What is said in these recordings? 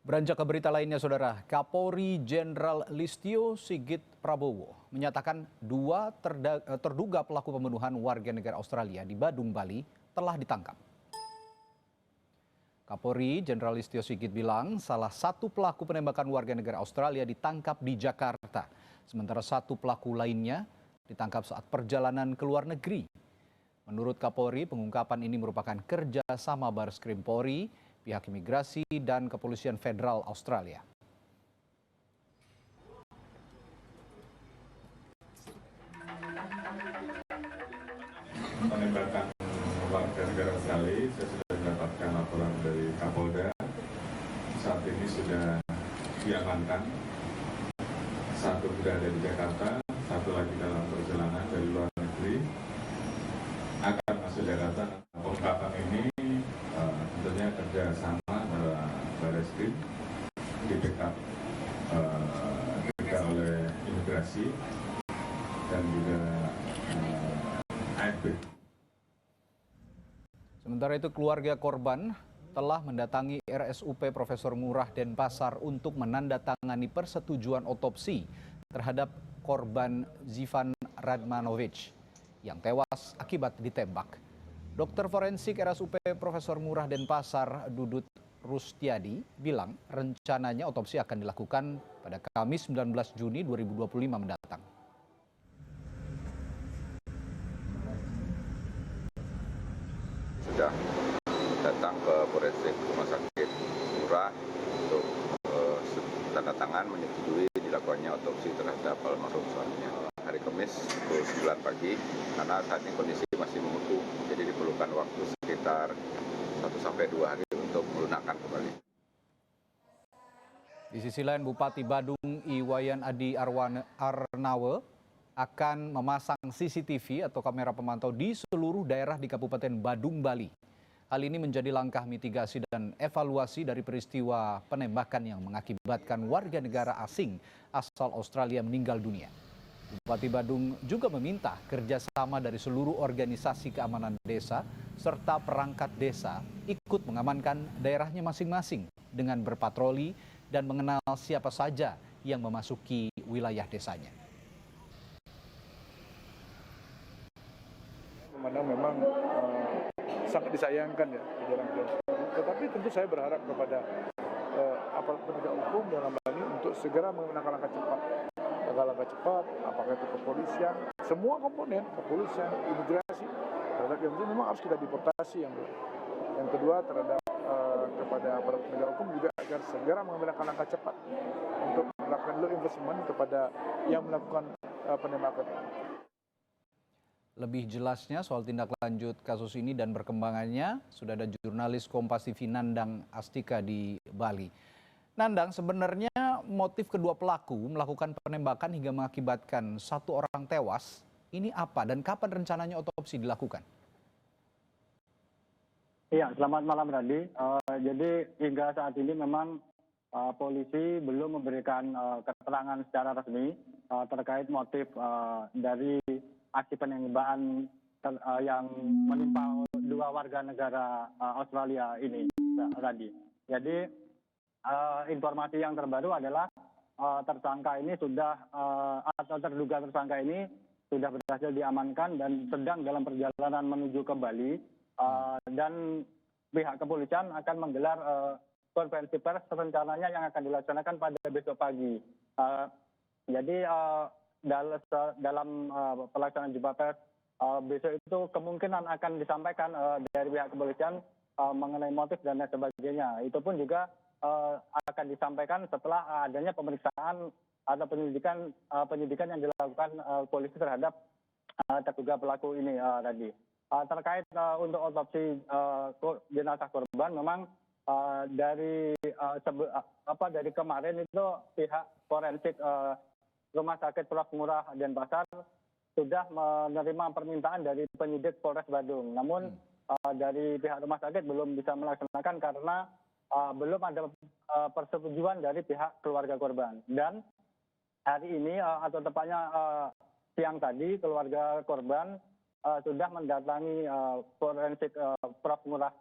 Beranjak ke berita lainnya, Saudara, Kapolri Jenderal Listio Sigit Prabowo menyatakan dua terduga pelaku pembunuhan warga negara Australia di Badung, Bali telah ditangkap. Kapolri Jenderal Listio Sigit bilang salah satu pelaku penembakan warga negara Australia ditangkap di Jakarta, sementara satu pelaku lainnya ditangkap saat perjalanan ke luar negeri. Menurut Kapolri, pengungkapan ini merupakan kerjasama Bareskrim Polri, pihak imigrasi, dan Kepolisian Federal Australia. Penembakan warga negara Australia, saya sudah mendapatkan laporan dari Kapolda. Saat ini sudah diamankan. Satu sudah ada di Jakarta, satu lagi dalam perjalanan dari luar negeri. Akan masuk Jakarta. Pengungkapan ini tentunya kerjasama antara Bareskrim, di backup juga oleh imigrasi dan juga AFP. Sementara itu, keluarga korban telah mendatangi RSUP Profesor Ngurah Denpasar untuk menandatangani persetujuan otopsi terhadap korban Zivan Radmanovic yang tewas akibat ditembak. Dokter forensik RSUP Profesor Ngurah Denpasar, Dudut Rustiadi, bilang rencananya otopsi akan dilakukan pada Kamis 19 Juni 2025 mendatang. Sudah datang ke forensik rumah sakit Ngurah untuk tanda tangan menyetujui dilakukannya otopsi terhadap almarhum suaminya. Hari Kamis pukul 9 pagi, karena saat ini kondisi masih membeku, jadi diperlukan waktu sekitar 1-2 hari untuk melunakkan kembali. Di sisi lain, Bupati Badung Iwayan Adi Arnawe akan memasang CCTV atau kamera pemantau di seluruh daerah di Kabupaten Badung, Bali. Hal ini menjadi langkah mitigasi dan evaluasi dari peristiwa penembakan yang mengakibatkan warga negara asing asal Australia meninggal dunia. Bupati Badung juga meminta kerjasama dari seluruh organisasi keamanan desa serta perangkat desa ikut mengamankan daerahnya masing-masing dengan berpatroli dan mengenal siapa saja yang memasuki wilayah desanya. Memang sangat disayangkan ya kejadian. Tetapi tentu saya berharap kepada aparat penegak hukum dalam hal ini untuk segera mengambil langkah cepat. Langkah cepat, apakah itu kepolisian, semua komponen, kepolisian, imigrasi, terhadap yang ini memang harus kita deportasi yang kedua terhadap kepada aparat penegak hukum juga agar segera mengambil langkah cepat untuk melakukan law enforcement kepada yang melakukan penembakan. Lebih jelasnya soal tindak lanjut kasus ini dan perkembangannya sudah ada jurnalis Kompas TV Nandang Astika di Bali. Nandang, sebenarnya motif kedua pelaku melakukan penembakan hingga mengakibatkan satu orang tewas ini apa dan kapan rencananya otopsi dilakukan? Iya, selamat malam Radi. Jadi hingga saat ini memang polisi belum memberikan keterangan secara resmi terkait motif dari aksi penembakan yang menimpa dua warga negara Australia ini, Radi. Jadi informasi yang terbaru adalah tersangka ini sudah atau terduga tersangka ini sudah berhasil diamankan dan sedang dalam perjalanan menuju ke Bali. Dan pihak kepolisian akan menggelar konferensi pers rencananya yang akan dilaksanakan pada besok pagi. Jadi dalam pelaksanaan jumpa pers besok itu kemungkinan akan disampaikan dari pihak kepolisian mengenai motif dan lain sebagainya. Itu pun juga akan disampaikan setelah adanya pemeriksaan atau penyidikan yang dilakukan polisi terhadap terduga pelaku ini tadi. Terkait untuk otopsi jenazah korban, memang dari kemarin itu pihak forensik Rumah Sakit Prof. Ngurah Denpasar sudah menerima permintaan dari penyidik Polres Badung. Namun dari pihak rumah sakit belum bisa melaksanakan karena belum ada persetujuan dari pihak keluarga korban. Dan hari ini atau tepatnya siang tadi keluarga korban sudah mendatangi forensik Prof. Ngurah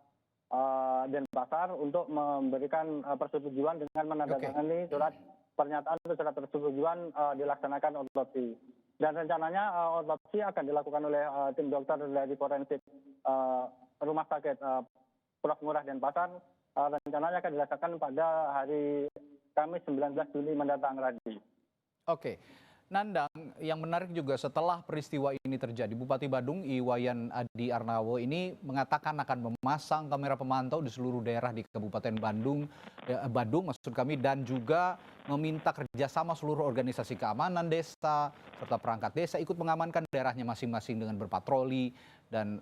Denpasar untuk memberikan persetujuan dengan menandatangani surat pernyataan atau surat persetujuan dilaksanakan otopsi. Dan rencananya otopsi akan dilakukan oleh tim dokter dari forensik Rumah Sakit Prof. Ngurah Denpasar. Rencananya akan dilaksanakan pada hari Kamis 19 Juli mendatang, Radi. Oke. Nandang, yang menarik juga setelah peristiwa ini terjadi, Bupati Badung Iwayan Adi Arnawo ini mengatakan akan memasang kamera pemantau di seluruh daerah di Kabupaten Badung maksud kami, dan juga meminta kerjasama seluruh organisasi keamanan desa serta perangkat desa ikut mengamankan daerahnya masing-masing dengan berpatroli dan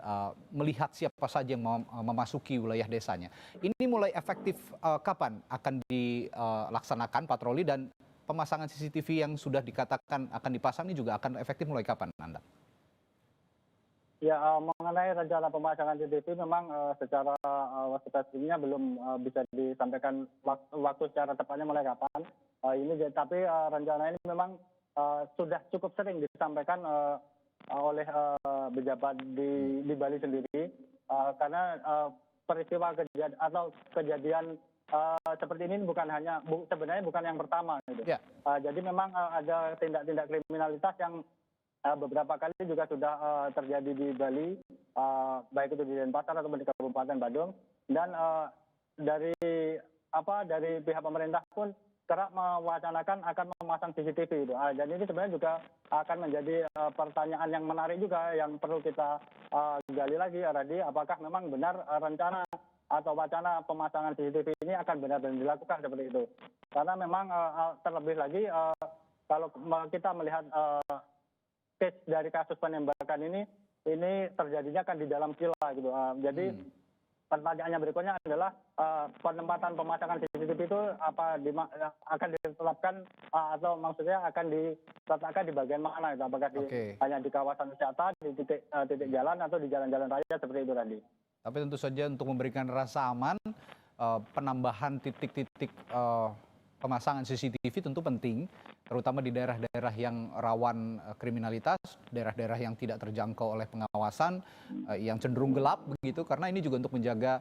melihat siapa saja yang memasuki wilayah desanya. Ini mulai efektif kapan akan dilaksanakan patroli, dan pemasangan CCTV yang sudah dikatakan akan dipasang ini juga akan efektif mulai kapan, Anda? Ya, mengenai rencana pemasangan CCTV memang secara spesifiknya belum bisa disampaikan waktu secara tepatnya mulai kapan. Tapi rencana ini memang sudah cukup sering disampaikan oleh pejabat di Bali sendiri, karena peristiwa kejadian seperti ini sebenarnya bukan yang pertama gitu. Yeah. Jadi memang ada tindak-tindak kriminalitas yang beberapa kali juga sudah terjadi di Bali, baik itu di Denpasar atau di Kabupaten Badung, dan dari pihak pemerintah pun kerap mewacanakan akan memasang CCTV itu. Dan ini sebenarnya juga akan menjadi pertanyaan yang menarik juga yang perlu kita gali lagi, Radi, apakah memang benar rencana atau wacana pemasangan CCTV ini akan benar-benar dilakukan seperti itu. Karena memang terlebih lagi kalau kita melihat case dari kasus penembakan ini terjadinya kan di dalam villa gitu. Jadi pertanyaannya berikutnya adalah penempatan pemasangan CCTV itu akan ditetapkan atau maksudnya akan diletakkan di bagian mana itu? Apakah hanya di kawasan wisata, di titik jalan atau di jalan-jalan raya seperti itu tadi? Tapi tentu saja untuk memberikan rasa aman, penambahan titik-titik pemasangan CCTV tentu penting, terutama di daerah-daerah yang rawan kriminalitas, daerah-daerah yang tidak terjangkau oleh pengawasan, yang cenderung gelap begitu, karena ini juga untuk menjaga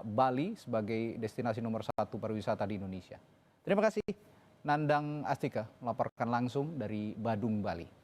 Bali sebagai destinasi nomor 1 pariwisata di Indonesia. Terima kasih, Nandang Astika melaporkan langsung dari Badung, Bali.